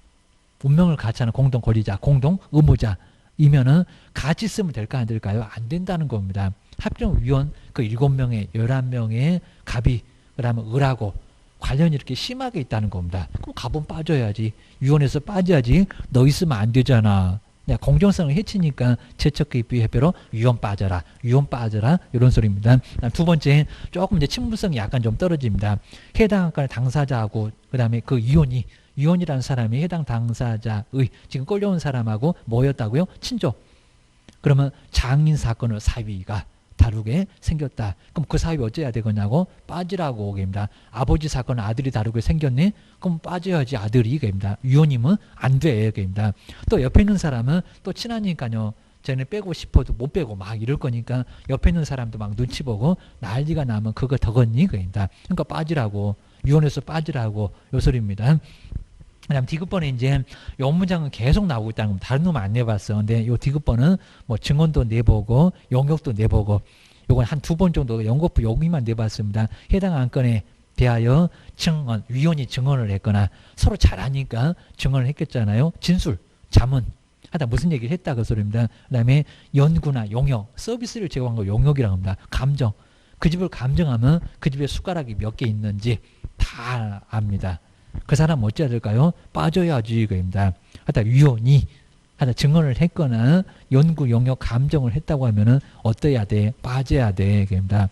운명을 같이 하는 공동 권리자, 공동 의무자이면은 같이 쓰면 될까 안 될까요? 안 된다는 겁니다. 합정위원 그 7명에 11명의 갑이 그 다음에 을하고 관련이 이렇게 심하게 있다는 겁니다. 그럼 갑은 빠져야지. 위원회에서 빠져야지. 너 있으면 안 되잖아. 공정성을 해치니까 재척기피 회피로 위원 빠져라. 이런 소리입니다. 2번째 조금 이제 친분성이 약간 좀 떨어집니다. 해당 건의 당사자하고 그다음에 그 위원이라는 사람이 해당 당사자의 지금 끌려온 사람하고 뭐였다고요? 친족. 그러면 장인 사건을 사위가 다루게 생겼다. 그럼 그 사위 어째야 되겠냐고? 빠지라고 얘기합니다. 아버지 사건은 아들이 다루게 생겼네? 그럼 빠져야지 아들이 얘기합니다. 위원님은 안 돼. 얘기합니다. 또 옆에 있는 사람은 또 친하니까요. 쟤네 빼고 싶어도 못 빼고 막 이럴 거니까 옆에 있는 사람도 막 눈치 보고 난리가 나면 그거 더겠니? 얘기합니다. 그러니까 빠지라고. 위원회에서 빠지라고. 요 소리입니다. 그다음 디귿번에 이제 요 문장은 계속 나오고 있다는 겁니다. 다른 놈은 안 내봤어. 근데 요 디귿번은 뭐 증언도 내보고 용역도 내보고 요건 한 2번 정도 연거푸 여기만 내봤습니다. 해당 안건에 대하여 증언, 위원이 증언을 했거나 서로 잘 아니까 증언을 했겠잖아요. 진술, 자문 하다 무슨 얘기를 했다 그 소리입니다. 그다음에 연구나 용역, 서비스를 제공한 거 용역이라고 합니다. 감정, 그 집을 감정하면 그 집에 숟가락이 몇 개 있는지 다 압니다. 그 사람 어찌해야 될까요? 빠져야지 이거입니다. 하다 위원이 하다 증언을 했거나 연구, 용역, 감정을 했다고 하면은 어떠해야 돼? 빠져야 돼. 이겁니다.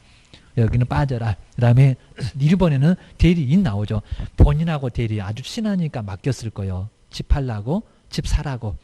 여기는 빠져라. 그 다음에 1번에는 대리인 나오죠. 본인하고 대리 아주 친하니까 맡겼을 거예요. 집 팔라고, 집 사라고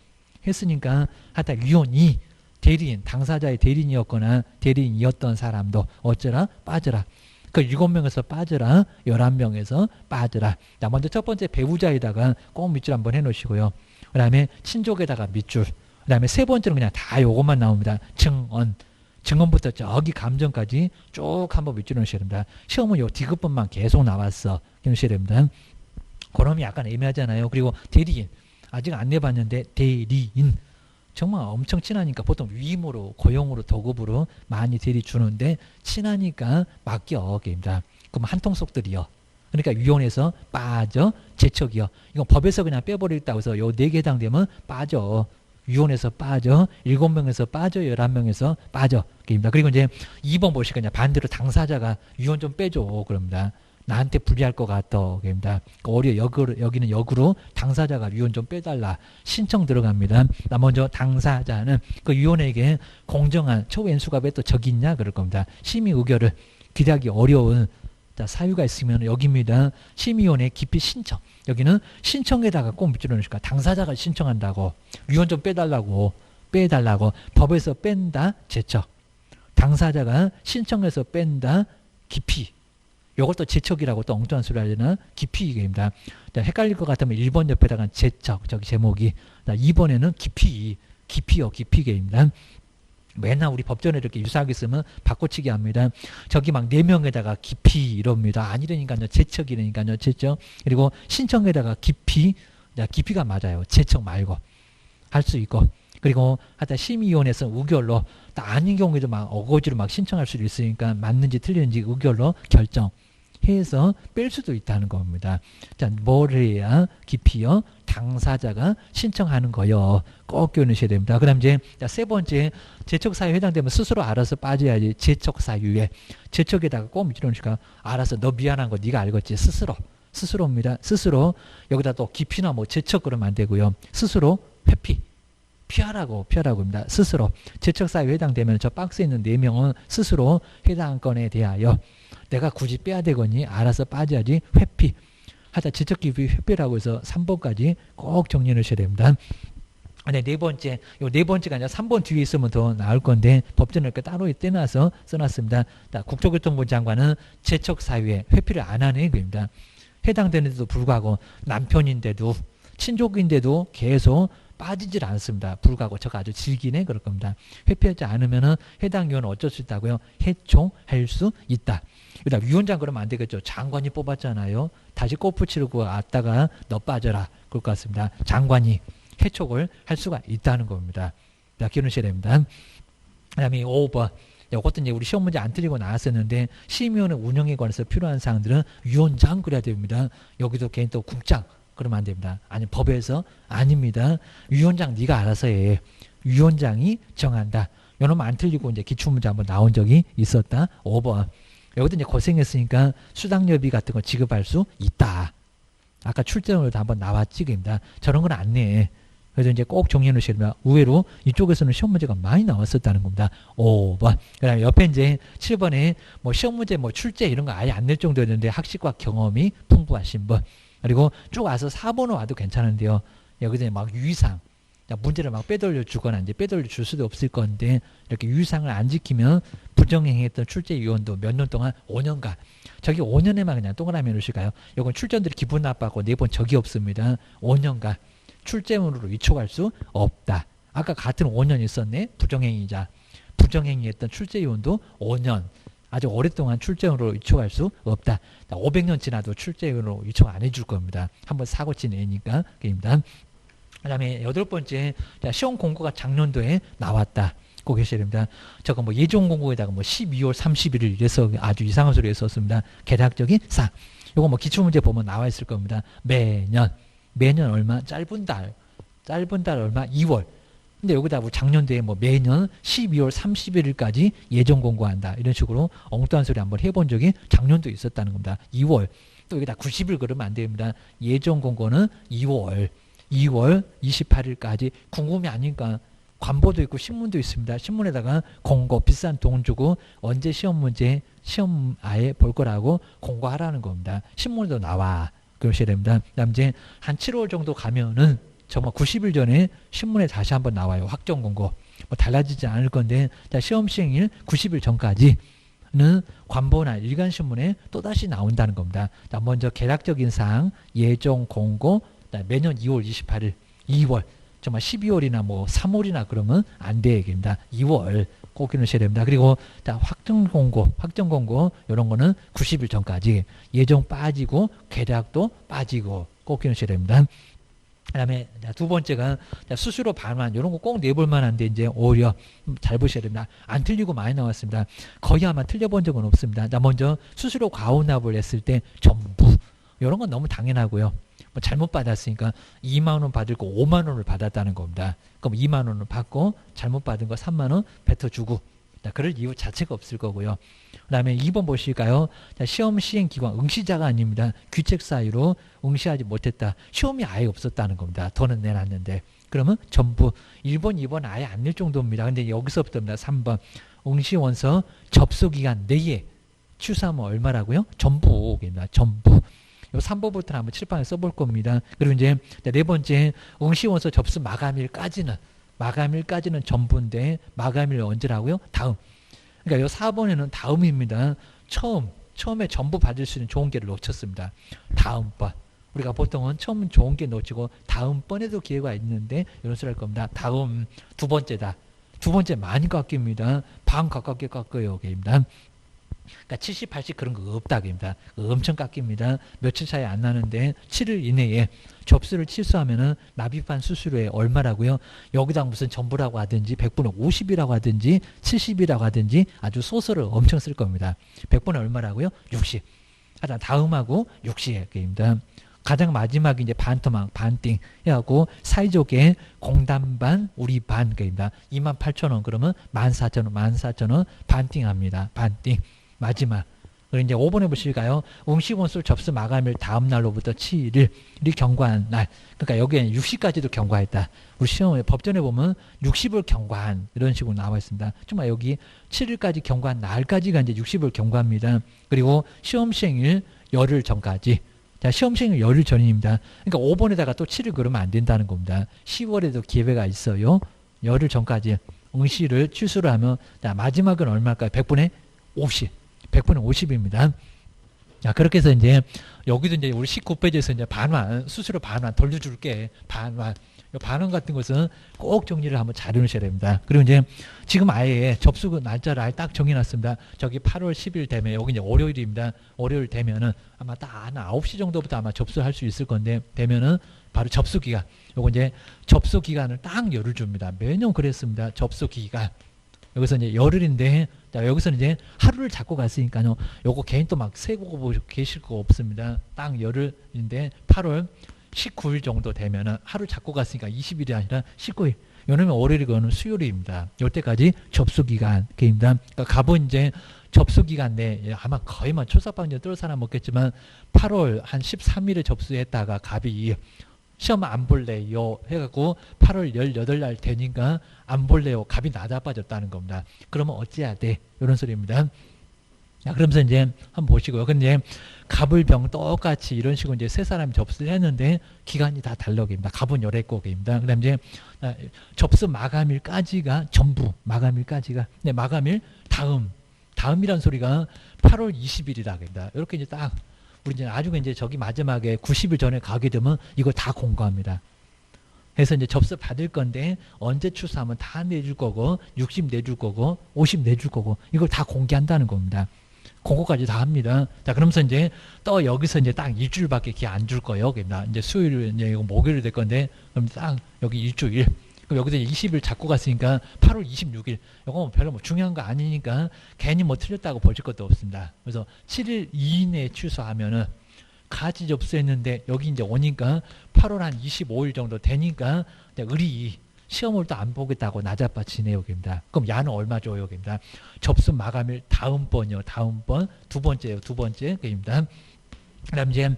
했으니까 하다 위원이 대리인, 당사자의 대리인이었거나 대리인이었던 사람도 어쩌라? 빠져라. 그 7명에서 빠져라. 11명에서 빠져라. 자, 먼저 첫 번째 배우자에다가 꼭 밑줄 한번 해놓으시고요. 그 다음에 친족에다가 밑줄. 그 다음에 세 번째는 그냥 다 요것만 나옵니다. 증언. 증언부터 저기 감정까지 쭉 한번 밑줄 넣으셔야 됩니다. 시험은 요 디귿번만 계속 나왔어. 넣으셔야 됩니다. 그럼이 약간 애매하잖아요. 그리고 대리인. 아직 안 내봤는데 대리인. 정말 엄청 친하니까 보통 위임으로, 고용으로, 도급으로 많이 대리 주는데 친하니까 맡겨. 입니다. 그럼 한통속들이요. 그러니까 위원회에서 빠져. 제척이요. 이건 법에서 그냥 빼버리겠다고 해서 요 4개 해당되면 빠져. 위원회에서 빠져. 7명에서 빠져. 11명에서 빠져. 입니다. 그리고 이제 2번 보시니까 반대로 당사자가 위원 좀 빼줘. 그럽니다. 나한테 불리할 것 같아. 입니다. 여기는 역으로 당사자가 위원 좀 빼달라. 신청 들어갑니다. 먼저 당사자는 그 위원에게 공정한 초연수갑에 또 적이 있냐 그럴 겁니다. 심의 의결을 기대하기 어려운 사유가 있으면 여기입니다. 심의위원회 기피 신청. 여기는 신청에다가 꼭 밑줄을 넣으니까 당사자가 신청한다고 위원 좀 빼달라고 법에서 뺀다 제척. 당사자가 신청해서 뺀다 기피. 이것도 제척이라고 또 엉뚱한 소리 하려나 기피입니다. 헷갈릴 것 같으면 1번 옆에다가 제척 저기 제목이 2번에는 기피계입니다. 맨날 우리 법전에 이렇게 유사하게 쓰면 바꿔치기 합니다. 저기 막 4명에다가 기피 이럽니다. 아니라니까요. 제척이라니까요. 제척. 그리고 신청에다가 기피가 맞아요. 제척 말고 할 수 있고. 그리고 하여튼 심의위원회에서 의결로 아닌 경우에도 막 어거지로 막 신청할 수도 있으니까 맞는지 틀리는지 의결로 결정해서 뺄 수도 있다는 겁니다. 자, 뭘 해야 기피요? 당사자가 신청하는 거요. 꼭 기억하셔야 됩니다. 그 다음 이제 세 번째 제척사유에 해당되면 스스로 알아서 빠져야지. 제척사유에 제척에다가 꼭 밑줄어놓으니까 알아서 너 미안한 거 네가 알겠지. 스스로입니다. 스스로 여기다 또 기피나 뭐 제척 그러면 안 되고요. 스스로 회피. 피하라고입니다. 스스로 제척사유에 해당되면 저 박스에 있는 4명은 스스로 해당 건에 대하여 내가 굳이 빼야 되거니 알아서 빠져야지. 회피. 하다 제척기피 회피라고 해서 3번까지 꼭 정리해 놓으셔야 됩니다. 네 번째가 아니라 3번 뒤에 있으면 더 나을 건데 법전을 이렇게 따로 떼놔서 써놨습니다. 국토교통부 장관은 제척사유에 회피를 안 하는 겁니다. 해당되는데도 불구하고 남편인데도 친족인데도 계속 빠지질 않습니다. 불구하고 저가 아주 즐기네 그럴 겁니다. 회피하지 않으면 해당 위원은 어쩔 수 있다고요? 해촉할 수 있다. 일단 위원장 그러면 안 되겠죠. 장관이 뽑았잖아요. 다시 골프 치르고 왔다가 너 빠져라. 그럴 것 같습니다. 장관이 해촉을 할 수가 있다는 겁니다. 기억하셔야 됩니다. 그 다음에 5번. 이것도 이제 우리 시험 문제 안 틀리고 나왔었는데 심의위원회 운영에 관해서 필요한 사항들은 위원장 그래야 됩니다. 여기도 개인 또 국장 그러면 안 됩니다. 아니 법에서 아닙니다. 위원장 네가 알아서 해. 위원장이 정한다. 요놈 안 틀리고 이제 기출문제 한번 나온 적이 있었다. 5번. 여기도 이제 고생했으니까 수당료비 같은 거 지급할 수 있다. 아까 출제로도 한번 나왔지, 입니다. 저런 건 안 내. 그래서 이제 꼭 정리해 놓으셔야 됩니다. 의외로 이쪽에서는 시험 문제가 많이 나왔었다는 겁니다. 5번. 그 다음에 옆에 이제 7번에 뭐 시험 문제 뭐 출제 이런 거 아예 안 낼 정도였는데 학식과 경험이 풍부하신 분. 그리고 쭉 와서 4번으로 와도 괜찮은데요. 여기서 막 유의사항. 문제를 막 빼돌려 주거나 이제 빼돌려 줄 수도 없을 건데 이렇게 유의사항을 안 지키면 부정행위했던 출제위원도 몇 년 동안 5년간 저기 5년에만 그냥 동그라미 놓으실까요? 이건 출전들이 기분 나빠하고 4번 적이 없습니다. 5년간 출제문으로 위촉할 수 없다. 아까 같은 5년 있었네. 부정행위자. 부정행위했던 출제위원도 5년. 아주 오랫동안 출제원으로 위촉할 수 없다. 500년 지나도 출제원으로 위촉 안 해줄 겁니다. 한번 사고 친 애니까. 그입니다. 그 다음에 8번째, 시험 공고가 작년도에 나왔다. 꼭 계셔야 됩니다. 저거 뭐 예정 공고에다가 뭐 12월 31일 이래서 아주 이상한 소리 했었습니다. 개략적인 상. 요거 뭐 기출문제 보면 나와 있을 겁니다. 매년 얼마? 짧은 달 얼마? 2월. 근데 여기다 뭐 작년도에 뭐 매년 12월 31일까지 예정 공고한다. 이런 식으로 엉뚱한 소리 한번 해본 적이 작년도에 있었다는 겁니다. 2월. 또 여기다 90일 그러면 안 됩니다. 예정 공고는 2월 28일까지 궁금이 아니까 관보도 있고 신문도 있습니다. 신문에다가 공고 비싼 돈 주고 언제 시험 문제 시험 아예 볼 거라고 공고하라는 겁니다. 신문에도 나와. 그러셔야 됩니다. 그다음 이제 한 7월 정도 가면은 정말 90일 전에 신문에 다시 한번 나와요. 확정 공고. 뭐 달라지지 않을 건데 시험 시행일 90일 전까지는 관보나 일간신문에 또다시 나온다는 겁니다. 먼저 개략적인 사항 예정 공고 매년 2월 28일 2월 정말 12월이나 뭐 3월이나 그러면 안 되겠습니다. 2월 꼭 기억하셔야 됩니다. 그리고 확정 공고 이런 거는 90일 전까지 예정 빠지고 개략도 빠지고 꼭 기억하셔야 됩니다. 그다음에 두 번째가 수수료 반환 이런 거 꼭 내볼 만한데 이제 오히려 잘 보셔야 됩니다. 안 틀리고 많이 나왔습니다. 거의 아마 틀려본 적은 없습니다. 먼저 수수료 과호납을 했을 때 전부 이런 건 너무 당연하고요. 뭐 잘못 받았으니까 2만 원 받을 거 5만 원을 받았다는 겁니다. 그럼 2만 원을 받고 잘못 받은 거 3만 원 뱉어주고 그럴 이유 자체가 없을 거고요. 그 다음에 2번 보실까요? 시험 시행 기관 응시자가 아닙니다. 규책 사유로 응시하지 못했다. 시험이 아예 없었다는 겁니다. 돈은 내놨는데. 그러면 전부 1번, 2번 아예 안 낼 정도입니다. 근데 여기서부터입니다. 3번 응시원서 접수기간 내에 취소하면 얼마라고요? 전부입니다. 전부. 요 3번부터는 한번 칠판에 써볼 겁니다. 그리고 이제 네 번째 응시원서 접수 마감일까지는 전부인데 마감일 언제라고요? 다음. 그러니까 요 4번에는 다음입니다. 처음에 전부 받을 수 있는 좋은 기회를 놓쳤습니다. 다음번. 우리가 보통은 처음은 좋은 기회 놓치고 다음번에도 기회가 있는데 이런 소리 할 겁니다. 다음 두 번째다. 두 번째 많이 깎입니다. 반 가깝게 깎여요. 입니다. 그러니까 70, 80 그런 거 없다. 입니다. 엄청 깎입니다. 며칠 차이 안 나는데 7일 이내에 접수를 취소하면은 납입한 수수료에 얼마라고요? 여기다 무슨 전부라고 하든지 100분의 50이라고 하든지 70이라고 하든지 아주 소설을 엄청 쓸 겁니다. 100분의 얼마라고요? 60. 하다 다음하고 60입니다. 가장 마지막에 이제 반토막, 반띵 해갖고 사이좋게 공단반, 우리 반입니다. 28,000원 그러면 14,000원, 14,000원 반띵합니다. 반띵. 마지막. 그리고 이제 5번에 보실까요? 응시원서 접수 마감일 다음 날로부터 7일이 경과한 날. 그러니까 여기에 60까지도 경과했다. 우리 시험에 법전에 보면 60을 경과한 이런 식으로 나와 있습니다. 정말 여기 7일까지 경과한 날까지가 이제 60을 경과합니다. 그리고 시험 시행일 열흘 전까지. 자, 시험 시행일 열흘 전입니다. 그러니까 5번에다가 또 7일 그러면 안 된다는 겁니다. 10월에도 기회가 있어요. 열흘 전까지 응시를 취소를 하면 자, 마지막은 얼마일까요? 100분의 50. 100분의 50입니다. 자, 그렇게 해서 이제 여기도 이제 우리 19페이지에서 이제 반환, 수수료 반환 돌려줄게. 반환. 이 반환 같은 것은 꼭 정리를 한번 잘 해놓으셔야 됩니다. 그리고 이제 지금 아예 접수 날짜를 아예 딱 정해놨습니다. 저기 8월 10일 되면 여기 이제 월요일입니다. 월요일 되면은 아마 딱 한 9시 정도부터 아마 접수할 수 있을 건데 되면은 바로 접수 기간. 요거 이제 접수 기간을 딱 열흘 줍니다. 매년 그랬습니다. 접수 기간. 여기서 이제 열흘인데 자, 여기서는 이제 하루를 잡고 갔으니까요. 요거 개인 또 막 세고 계실 거 없습니다. 딱 열흘인데 8월 19일 정도 되면은 하루 잡고 갔으니까 20일이 아니라 19일. 요놈의 월요일이거는 수요일입니다. 요때까지 접수 기간 입니다. 그러니까 갑은 이제 접수 기간 내에 아마 거의만 초사방전 뜰 사람 없겠지만 8월 한 13일에 접수했다가 갑이 시험 안 볼래요 해갖고 8월 18날 되니까 안 볼래요. 갑이 낮아빠졌다는 겁니다. 그러면 어찌해야 돼? 이런 소리입니다. 자, 그러면서 이제 한번 보시고요. 근데 갑을병 똑같이 이런 식으로 이제 세 사람이 접수를 했는데 기간이 다 달라입니다. 갑은 열애곡입니다. 그 다음 이제 접수 마감일까지가 전부 마감일까지가 네, 마감일 다음이란 소리가 8월 20일이다. 이렇게 이제 딱 우리 이제 나중에 이제 저기 마지막에 90일 전에 가게 되면 이거 다 공고합니다. 그래서 이제 접수 받을 건데 언제 출소하면 다 내줄 거고 60 내줄 거고 50 내줄 거고 이걸 다 공개한다는 겁니다. 공고까지 다 합니다. 자, 그러면서 이제 또 여기서 이제 딱 일주일밖에 기회 안 줄 거예요. 이제 수요일 이제 이거 목요일 될 건데 그럼 딱 여기 일주일. 그럼 여기서 20일 잡고 갔으니까 8월 26일. 이거 별로 뭐 중요한 거 아니니까 괜히 뭐 틀렸다고 보실 것도 없습니다. 그래서 7일 이내에 취소하면은 같이 접수했는데 여기 이제 오니까 8월 한 25일 정도 되니까 의리 시험을 또 안 보겠다고 낮아빠지네요. 여기입니다. 그럼 야는 얼마 줘요? 여기입니다. 접수 마감일 다음번이요. 다음번 두 번째요. 두 번째 여기입니다. 그다음 이제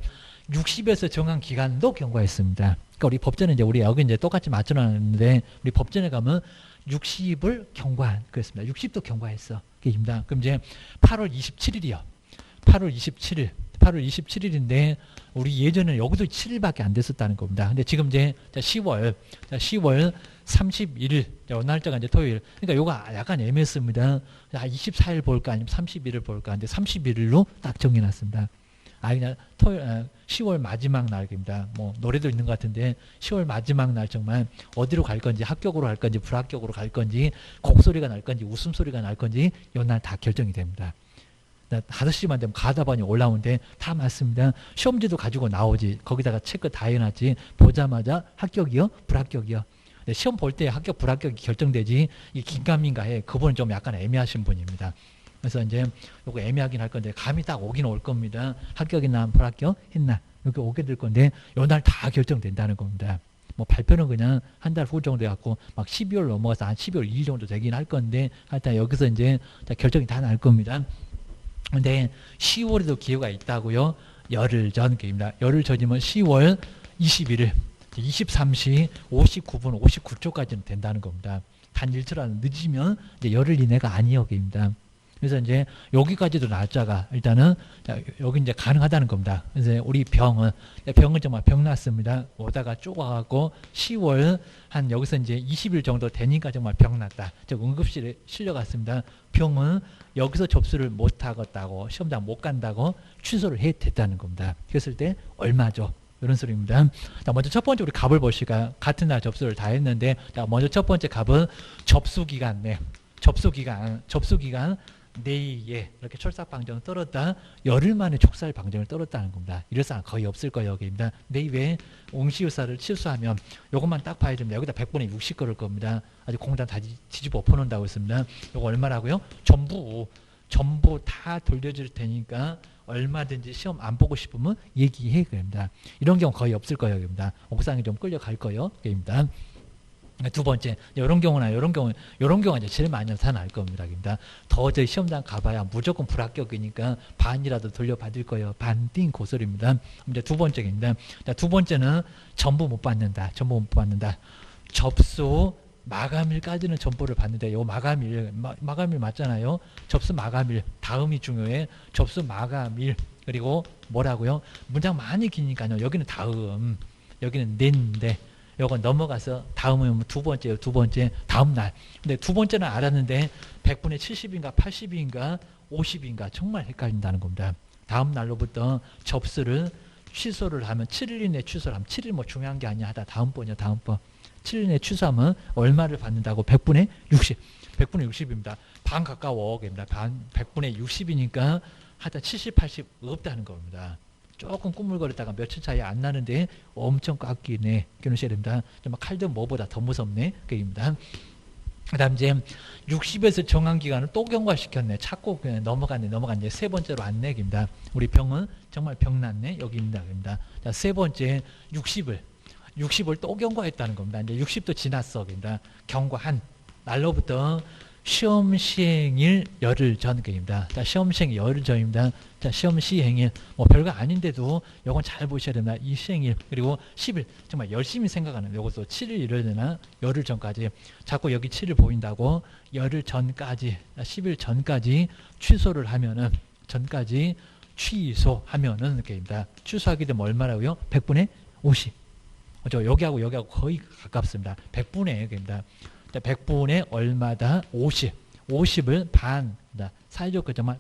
60에서 정한 기간도 경과했습니다. 그러니까 우리 법전에 이제 우리 여기 이제 똑같이 맞춰놨는데 우리 법전에 가면 60을 경과한 그랬습니다. 60도 경과했어. 그입니다. 그럼 이제 8월 27일이요. 8월 27일. 8월 27일인데 우리 예전에 여기도 7일밖에 안 됐었다는 겁니다. 근데 지금 이제 10월 31일 날짜가 이제 토요일. 그러니까 요거 약간 애매했습니다. 24일 볼까 아니면 31일 볼까. 근데 31일로 딱 정해놨습니다. 그냥 토요일 10월 마지막 날입니다. 뭐 노래도 있는 것 같은데 10월 마지막 날 정말 어디로 갈 건지 합격으로 갈 건지 불합격으로 갈 건지 곡소리가 날 건지 웃음소리가 날 건지 요 날 다 결정이 됩니다. 5시만 되면 가다반이 올라오는데 다 맞습니다. 시험지도 가지고 나오지. 거기다가 체크 다 해놨지. 보자마자 합격이요? 불합격이요? 시험 볼 때 합격 불합격이 결정되지 이 긴가민가해. 그분은 좀 약간 애매하신 분입니다. 그래서 이제 요거 애매하긴 할 건데 감이 딱 오긴 올 겁니다. 합격이나 불합격 했나 이렇게 오게 될 건데 요 날 다 결정된다는 겁니다. 뭐 발표는 그냥 한 달 후 정도 해갖고 막 12월 넘어가서 한 12월 2일 정도 되긴 할 건데 하여튼 여기서 이제 결정이 다 날 겁니다. 근데 10월에도 기회가 있다고요. 열흘 전 기회입니다. 열흘 전이면 10월 21일 23시 59분 59초까지는 된다는 겁니다. 단 1초라도 늦으면 이제 열흘 이내가 아니어입니다. 그래서 이제 여기까지도 날짜가 일단은 여기 이제 가능하다는 겁니다. 그래서 우리 병은 정말 병 났습니다. 오다가 쪼가갖고 10월 한 여기서 이제 20일 정도 되니까 정말 병 났다. 즉 응급실에 실려갔습니다. 병은 여기서 접수를 못 하겠다고 시험장 못 간다고 취소를 해 됐다는 겁니다. 그랬을 때 얼마죠? 이런 소리입니다. 자, 먼저 첫 번째 우리 값을 보실까요? 같은 날 접수를 다 했는데, 자, 먼저 첫 번째 값은 접수기간 내. 접수기간 내에 이렇게 철삭 방정을 떨었다. 열흘 만에 촉살 방정을 떨었다는 겁니다. 이럴 사람 거의 없을 거예요. 여기입니다. 내외 옹시유사를 취소하면 요것만 딱 봐야 됩니다. 여기다 100분의 60 걸을 겁니다. 아직 공단 다 뒤집어 엎어놓는다고 했습니다. 요거 얼마라고요? 전부 다 돌려줄 테니까 얼마든지 시험 안 보고 싶으면 얘기해 그럽니다. 이런 경우 거의 없을 거예요. 여기입니다. 옥상에 좀 끌려갈 거예요. 여기입니다. 두 번째, 이런 경우가 이제 제일 많이 나타날 겁니다. 더 저희 시험장 가봐야 무조건 불합격이니까 반이라도 돌려받을 거예요. 반띵 고소리입니다. 이제 두 번째입니다. 자, 두 번째는 전부 못 받는다. 접수 마감일까지는 전부를 받는데 요 마감일 맞잖아요. 접수 마감일 다음이 중요해. 접수 마감일 그리고 뭐라고요? 문장 많이 기니까요. 여기는 다음, 여기는 낸데. 요건 넘어가서 다음은 두 번째 다음 날. 근데 두 번째는 알았는데 100분의 70인가 80인가 50인가 정말 헷갈린다는 겁니다. 다음 날로부터 접수를 취소를 하면 7일 이내 취소를 하면 7일 뭐 중요한 게 아니야. 하다 다음 번이요. 7일 이내 취소하면 얼마를 받는다고? 100분의 60. 100분의 60입니다. 반 가까워. 100분의 60이니까 하다 70, 80 없다는 겁니다. 조금 꾸물거리다가 며칠 차이 안 나는데 엄청 깎이네. 기억하셔야 됩니다. 정말 칼든 뭐보다 더 무섭네. 그입니다. 그 다음 이제 60에서 정한 기간을 또 경과시켰네. 찾고 그냥 넘어갔네. 세 번째로 안내기입니다. 우리 병은 정말 병 났네. 여기입니다. 자, 세 번째 60을 또 경과했다는 겁니다. 이제 60도 지났어. 경과한 날로부터 시험 시행일 열흘 전입니다. 자, 시험 시행 열흘 전입니다. 자, 시험 시행일 뭐 별거 아닌데도 요건 잘 보셔야 됩니다. 이 시행일 그리고 10일 정말 열심히 생각하는 요것도 7일 이래야 되나? 열흘 전까지 자꾸 여기 7일 보인다고 열흘 전까지 10일 전까지 취소를 하면은 취소하면은 이렇게입니다. 취소하게 되면 얼마라고요? 100분의 50. 여기하고 거의 가깝습니다. 100분의 100입니다. 100분의 얼마다? 50. 50을 반, 사회적 정말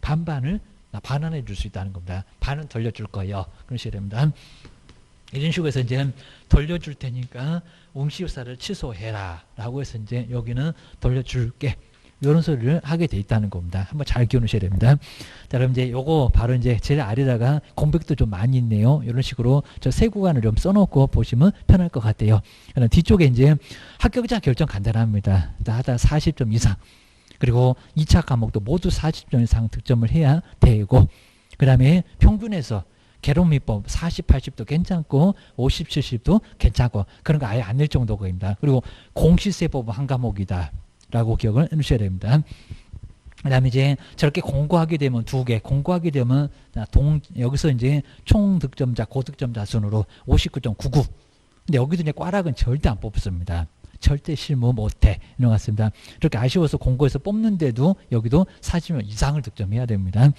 반반을 반환해 줄 수 있다는 겁니다. 반은 돌려줄 거예요. 그러셔야 됩니다. 이런 식으로 해서 이제 돌려줄 테니까 응시유사를 취소해라. 라고 해서 이제 여기는 돌려줄게. 이런 소리를 하게 돼 있다는 겁니다. 한번 잘 기억하셔야 됩니다. 자, 그럼 이제 요거 바로 이제 제일 아래다가 공백도 좀 많이 있네요. 이런 식으로 저 세 구간을 좀 써놓고 보시면 편할 것 같아요. 그럼 뒤쪽에 이제 합격자 결정 간단합니다. 하다 40점 이상. 그리고 2차 과목도 모두 40점 이상 득점을 해야 되고, 그 다음에 평균에서 개론미법 40, 80도 괜찮고 50, 70도 괜찮고 그런 거 아예 안 낼 정도입니다. 그리고 공시세법 한 과목이다. 라고 기억을 해주셔야 됩니다. 그 다음에 이제 저렇게 공고하게 되면 공고하게 되면 여기서 이제 총 득점자, 고득점자 순으로 59.99. 근데 여기도 이제 꽈락은 절대 안 뽑습니다. 절대 실무 못해. 이런 것 같습니다. 이렇게 아쉬워서 공고에서 뽑는데도 여기도 40명 이상을 득점해야 됩니다.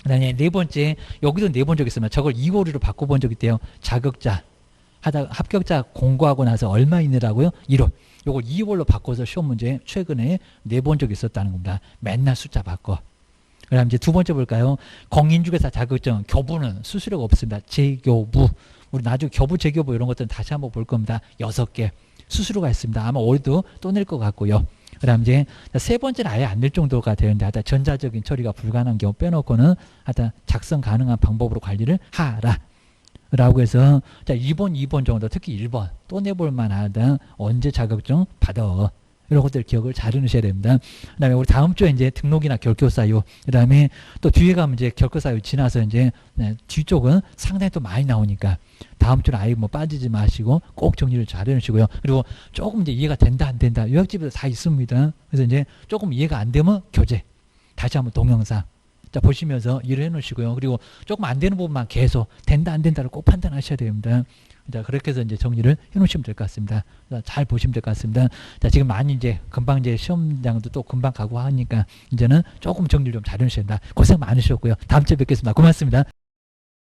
그 다음에 네 번째, 여기도 내본 적 있으면 저걸 2월로 바꿔본 적 있대요. 자격자. 합격자 공고하고 나서 얼마 있느라고요? 1월. 요걸 2월로 바꿔서 시험 문제 최근에 내본 적이 있었다는 겁니다. 맨날 숫자 바꿔. 그 다음 이제 두 번째 볼까요? 공인중개사 자격증, 교부는 수수료가 없습니다. 재교부. 우리 나중에 교부, 재교부 이런 것들은 다시 한번 볼 겁니다. 6개. 수수료가 있습니다. 아마 올해도 또 낼 것 같고요. 그 그다음 이제 세 번째는 아예 안 낼 정도가 되는데 하여튼 전자적인 처리가 불가능한 경우 빼놓고는 하여튼 작성 가능한 방법으로 관리를 하라. 라고 해서 자 2번 정도 특히 1번 또 내볼 만하다. 언제 자격증 받아. 이런 것들 기억을 잘 해놓으셔야 됩니다. 그 다음에 우리 다음 주에 이제 등록이나 결교 사유, 그 다음에 또 뒤에 가면 이제 결교 사유 지나서 이제 뒤쪽은 상당히 또 많이 나오니까 다음 주는 아예 뭐 빠지지 마시고 꼭 정리를 잘 해놓으시고요. 그리고 조금 이제 이해가 된다 안 된다 요약집에도 다 있습니다. 그래서 이제 조금 이해가 안 되면 교재 다시 한번 동영상 자 보시면서 일을 해놓으시고요. 그리고 조금 안 되는 부분만 계속 된다 안 된다를 꼭 판단하셔야 됩니다. 자, 그렇게 해서 이제 정리를 해놓으시면 될 것 같습니다. 잘 보시면 될 것 같습니다. 자, 지금 많이 이제 금방 이제 시험장도 또 금방 가고 하니까 이제는 조금 정리를 좀 잘 해놓으셔야 된다. 고생 많으셨고요. 다음 주에 뵙겠습니다. 고맙습니다.